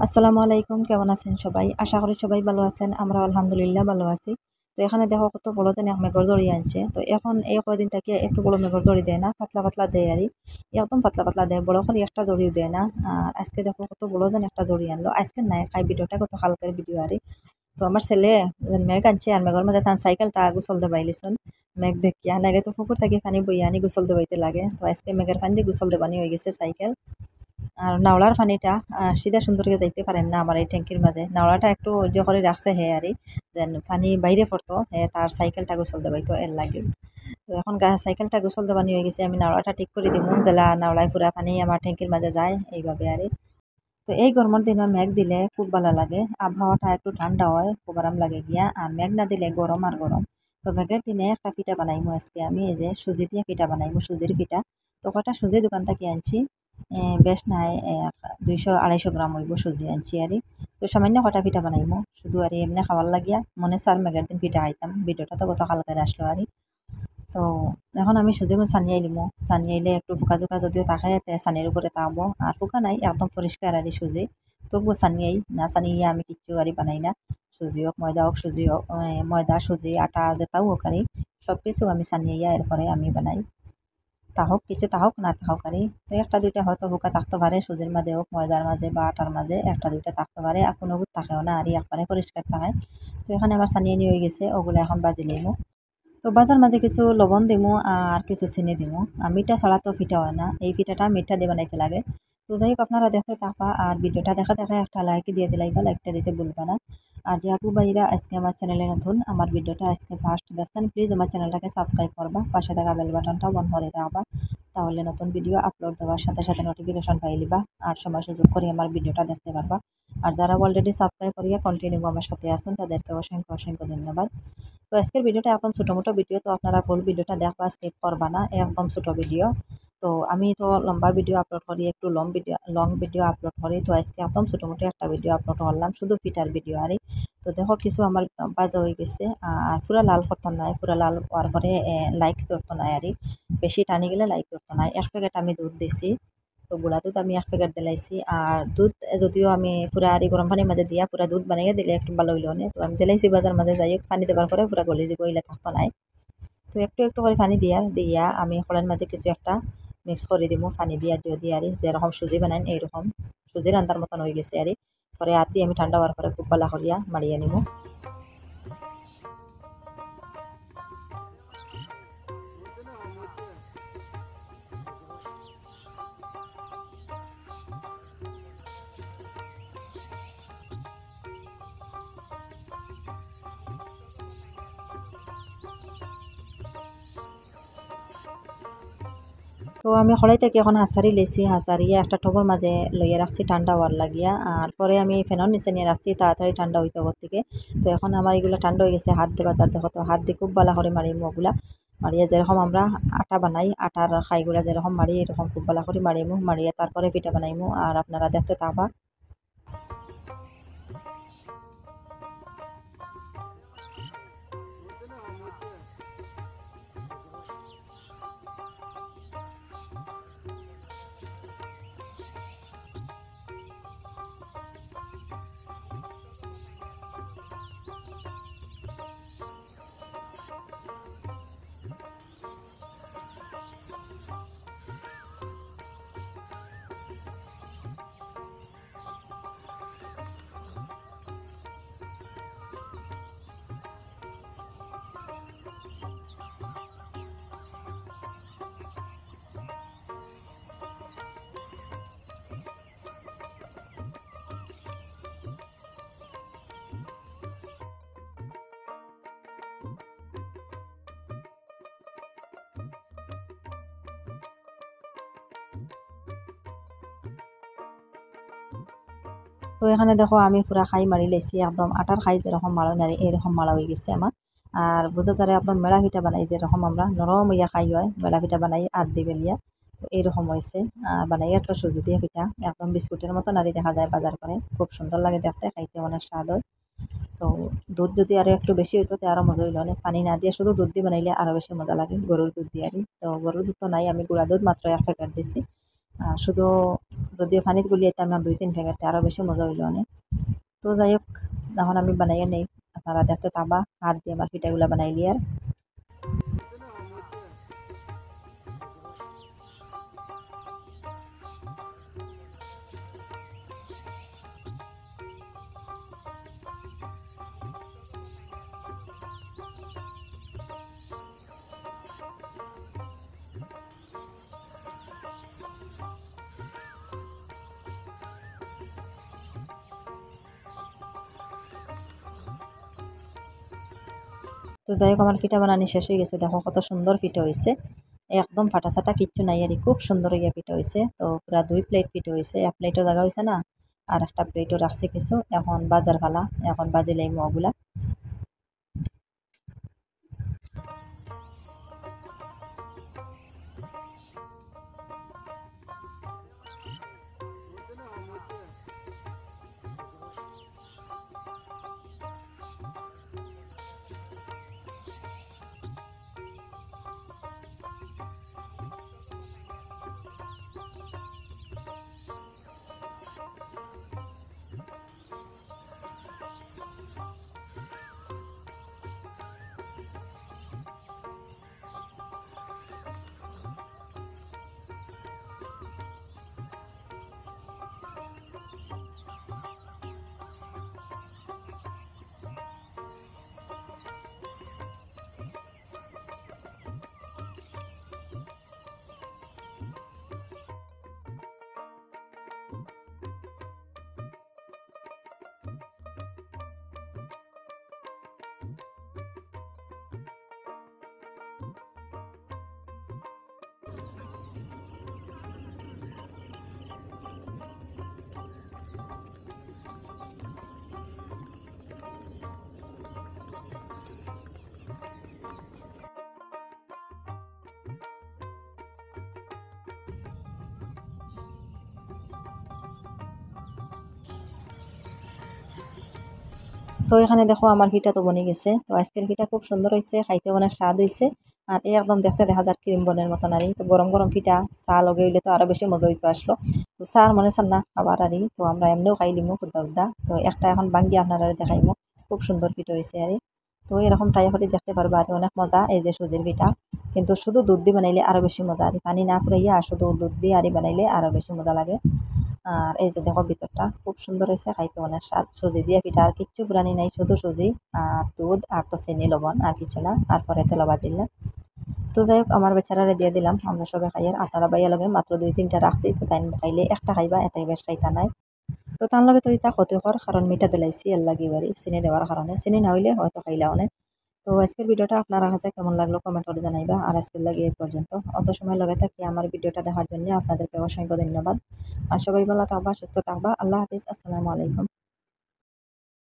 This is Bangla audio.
আসসালামু আলাইকুম, কেমন আছেন সবাই? আশা করি সবাই ভালো আছেন। আমরা আলহামদুলিল্লাহ ভালো আছি। তো এখানে দেখো কত বড় যেন এক মেঘর জড়ি আনছে। তো এখন এই কয়দিন থেকে এত বড় মেঘর জড়ি দেয় না, পাতলা পাতলা দেয় আরই। একদম পাতলা পাতলা দেয়, বড় করে একটা জড়িও দেয় না। আর আজকে দেখো কত বড় যেন একটা জড়ি আনলো। আজকে নাই খাই ভিডিওটা কত হালকার ভিডিও আরই। তো আমার ছেলে মেঘ আনছে আর মেঘর মধ্যে তার সাইকেলটা গোসল দেবাই লিছুন। মেঘ দেখিয়া নাইলে তো পুকুর থেকে পানি বইয়া আনি গোসল দেবাইতে লাগে। তো আজকে মেঘের পানি দিয়ে গোসল দেবানি হয়ে গেছে সাইকেল। আর নাওলার পানিটা সিধা সুন্দরকে যাইতে পারেন না আমার এই ট্যাঙ্কির মাঝে। নাওলাটা একটু ইয়ে করে রাখছে হে আরই, যেন পানি বাইরে পড়তো হে তার সাইকেলটা গোসল দেবাইতো এর লাগে। তো এখন সাইকেলটা গোসল দেবানি হয়ে গেছে, আমি নাওলাটা ঠিক করে দিমু জেলা নাওলায় পুরা পানি আমার ট্যাঙ্কির মাঝে যায় এইভাবে আরই। তো এই গরমের দিনে মেঘ দিলে খুব ভালো লাগে, আবহাওয়াটা একটু ঠান্ডা হয়, খুব আরাম লাগে গিয়া। আর মেঘ না দিলে গরম আর গরম। তো মেঘের দিনে একটা পিঠা বানাইমু আজকে আমি, এই যে সুজি দিয়ে পিঠা বানাইমু, সুজির পিঠা। তো কটা সুজি দোকান থেকে আনছি, বেশ নাই 200-250 গ্রাম হইব সুজি আনছি আরই। তো সামান্য কটা পিঠা বানাইমু শুধু আর এমনি খাবার লাগিয়া, মনে চার মেঘের দিন পিঠা খাইতাম। ভিডিওটা তো গত কালকে আসলো আরই। তো এখন আমি সুজিগুলো ছানিয়ে লিমু, ছানিয়ে আইলে একটু ফুকা জোকা যদিও থাকে ছানির উপরে তাকবো, আর ফুকা নাই একদম পরিষ্কার আরই সুজি। তবুও ছানিয়েই না, ছানিয়ে আমি কিচ্ছু আরই বানাই না। সুজি হোক ময়দা হোক, সুজি হোক ময়দা সুজি আটা যেটাও হোক আরই, সব কিছু আমি ছানিয়ে এরপরে আমি বানাই। তাহক কিছু তাহক না তাহক আরই। তো একটা দুইটা হয়তো ফুকা থাকতে পারে সুজির মাঝে হোক ময়দার মাঝে বা আটার মাঝে, একটা দুইটা থাকতে পারে, আর কোনো থাকেও না আরই, একবারে পরিষ্কার থাকে। তো এখানে আমার ছানিয়ে নিয়ে হয়ে গেছে, ওগুলো এখন বাজি লইমু। তো বাজার মাঝে কিছু লবণ দিমু আর কিছু চিনি দিমু। আর মিঠা ছাড়া তো পিঠা হয় না, এই পিঠাটা মিঠা দিয়ে বানাইতে লাগে। তো যাই হোক আপনারা দেখতে থাকা আর ভিডিওটা দেখা দেখা একটা লাইক দিয়ে দিলাইবা, লাইকটা দিতে ভুলবা না। আর যে আপু ভাইরা আজকে আমার চ্যানেলে নতুন, আমার ভিডিওটা আজকে ফার্স্ট দেখছেন, প্লিজ আমার চ্যানেলটাকে সাবস্ক্রাইব করবা, পাশে থাকা বেল বাটনটাও বন্ধ করে রাখবা। তাহলে নতুন ভিডিও আপলোড দেওয়ার সাথে সাথে নোটিফিকেশন পাই লিবা, আর সময় সুযোগ করে আমার ভিডিওটা দেখতে পারবা। আর যারা অলরেডি সাবস্ক্রাইব করিয়া কন্টিনিউ আমার সাথে আছেন তাদেরকে অসংখ্য অসংখ্য ধন্যবাদ। তো আজকের ভিডিওটা একদম ছোটো-মোটো ভিডিও, তো আপনারা ফুল ভিডিওটা দেখবা, স্কিপ করবা না, একদম ছোটো ভিডিও। তো আমি তো লম্বা ভিডিও আপলোড করি, একটু লং ভিডিও আপলোড করি। তো আজকে একদম ছোটো-মোটো একটা ভিডিও আপলোড করলাম, শুধু পিঠার ভিডিও আরই। তো দেখো কিছু আমার ভাজা হয়ে গেছে, আর পুরা লাল করতে নাই, পুরা লাল হওয়ার পরে লাইক ধরতো নাই আরই, বেশি টানি গেলে লাইক ধরতো নাই। 1 প্যাকেট আমি দুধ দিছি। তো গুঁড়া দুধ আমি 1 প্যাকেট দিলাইছি। আর দুধ যদিও আমি পুরা আরই গরম পানির মাঝে দিয়া পুরা দুধ বানাইয়া দিলে একটু ভালো হইল না। তো আমি দিলাইছি বাজার মাঝে, যাই হোক পানি দেবার পরে পুরা গলি যাব, ইলা থাকতো নাই। তো একটু একটু করে পানি দিয়া আমি কড়াইর মাঝে কিছু একটা মিক্স করে দিমু, পানি দিয়া দিয়ে আরই যেরকম সুজি বানাইন এইরকম সুজি রান্তার মতন হয়ে গেছে আরই। পরে হাত দিয়ে আমি ঠান্ডা হওয়ার পরে খুব ভালো করিয়া মাড়িয়ে নিমু। তো আমি কড়াই থেকে এখন হাঁসারি লেছি, হাঁসারিয়া একটা টবের মাঝে লইয়া রাখছি ঠান্ডা হওয়ার লাগিয়া। আর পরে আমি ফ্যানের নিচে নিয়ে রাখছি তাড়াতাড়ি ঠান্ডা হইতে ওর থেকে। তো এখন আমার এগুলো ঠান্ডা হয়ে গেছে, হাত দিয়ে বাজার দেখো, তো হাত দিয়ে খুব ভালো করে মারিমু ওগুলা। মারিয়া যেরকম আমরা আটা বানাই, আটার খাইগুলা যেরকম মারি এরকম খুব ভালো করে মারিমু, মারিয়া তারপরে পিঠা বানাইমু। আর আপনারা দেখতে থাকবা। তো এখানে দেখো আমি পুরা খাই মারি লেছি, একদম আটার খাই যেরকম মাড়ো নারি এইরকম মাড়া হয়ে গেছে আমার। আর বোঝা যারে একদম মেলা পিঠা বানাই যেরকম আমরা নরম হইয়া খাই হয়, মেলা পিঠা বানাই আট দি বেলিয়া। তো এইরকম হয়েছে বানাই একটা সুজি দিয়ে পিঠা, একদম বিস্কুটের মতো নারী দেখা যায় বাজার করে, খুব সুন্দর লাগে দেখতে, খাইতে অনেক স্বাদ হয়। তো দুধ যদি আরো একটু বেশি হইতো তো আরো মজা হইলো, অনেক পানি না দিয়ে শুধু দুধ দিয়ে বানাইলে আরো বেশি মজা লাগে, গরুর দুধ দিয়ে। তো গরুর দুধ তো নাই, আমি গুঁড়া দুধ মাত্র 1 প্যাকেট দিছি। শুধু যদিও পানিত গুলিয়াইতে আমার 2-3 প্যাকেট আরও বেশি মজা হইল অনেক। তো যাই হোক, এখন আমি বানাইয়া নেই, আপনারা দেখতে থাকবা হাত দিয়ে আমার পিঠাগুলা বানাইলি আর। তো যাই হোক, আমার পিঠা বানানি শেষ হয়ে গেছে, দেখো কত সুন্দর পিঠা হয়েছে, একদম ফাটাসাটা কিচ্ছু নাই আর খুব সুন্দর হইয়া পিঠা হয়েছে। তো পুরা 2 প্লেট পিঠা হয়েছে, 1 প্লেটও জায়গা হয়েছে না, আর একটা প্লেটও রাখছে কিছু। এখন বাজার ফালা, এখন বাজিলাই ওগুলা। তো এখানে দেখো আমার পিঠা তো বনে গেছে। তো আজকের পিঠা খুব সুন্দর হয়েছে, খাইতে অনেক স্বাদ হয়েছে। আর এই একদম দেখতে দেখা যায় ক্রিম বনের মতন আরই। তো গরম গরম পিঠা চা লগে হইলে তো আরো বেশি মজা হইতো আসলো। তো চা আর মনে চান না খাবার আরই, তো আমরা এমনিও খাই লিমু খুদ্দা খুদ্দা। তো একটা এখন বাঙ্গি আপনারা দেখাইমু, খুব সুন্দর পিঠা হয়েছে আরই। তো এরকম ট্রাই করে দেখতে পারবা আর অনেক মজা। এই যে সুজির পিঠা, কিন্তু শুধু দুধ দিয়ে বানাইলে আরো বেশি মজা, আর পানি না ফুরাইয়া আর শুধু দুধ দিয়ে আরই বানাইলে আরো বেশি মজা লাগে। আর এই যে দেখো ভিতরটা খুব সুন্দর হয়েছে, খাইতে অনেক স্বাদ। সুজি দিয়ে পিঠা, আর কিচ্ছু পুরানি নাই, শুধু সুজি আর দুধ আর তো চিনি লবণ আর কিছু না, আর পরে তেলো বাজিলে। তো যাই হোক, আমার বেচারারে দিয়ে দিলাম, আমরা সবাই খাই। আর আপনারা বাইয়া লগে মাত্র 2-3টা রাখছি, তো তাই খাইলে একটা খাইবা, এটাই বেশ খাইতা নাই। তো তার লগে তো এটা ক্ষতিকর, কারণ মিঠা দিলাইছি এর লাগি বাড়ি চিনি দেওয়ার কারণে, চিনি না হইলে হয়তো খাইলা অনেক। তো আজকের ভিডিওটা আপনার কাছে কেমন লাগলো কমেন্ট করে জানাইবা। আর আজকের লাগে এই পর্যন্ত, অত সময় লগে থাকি আমার ভিডিওটা দেখার জন্য আপনাদেরকে অসংখ্য ধন্যবাদ। আর সবাই ভালো থাকবা, সুস্থ থাকবা। আল্লাহ হাফিজ, আসসালামু আলাইকুম।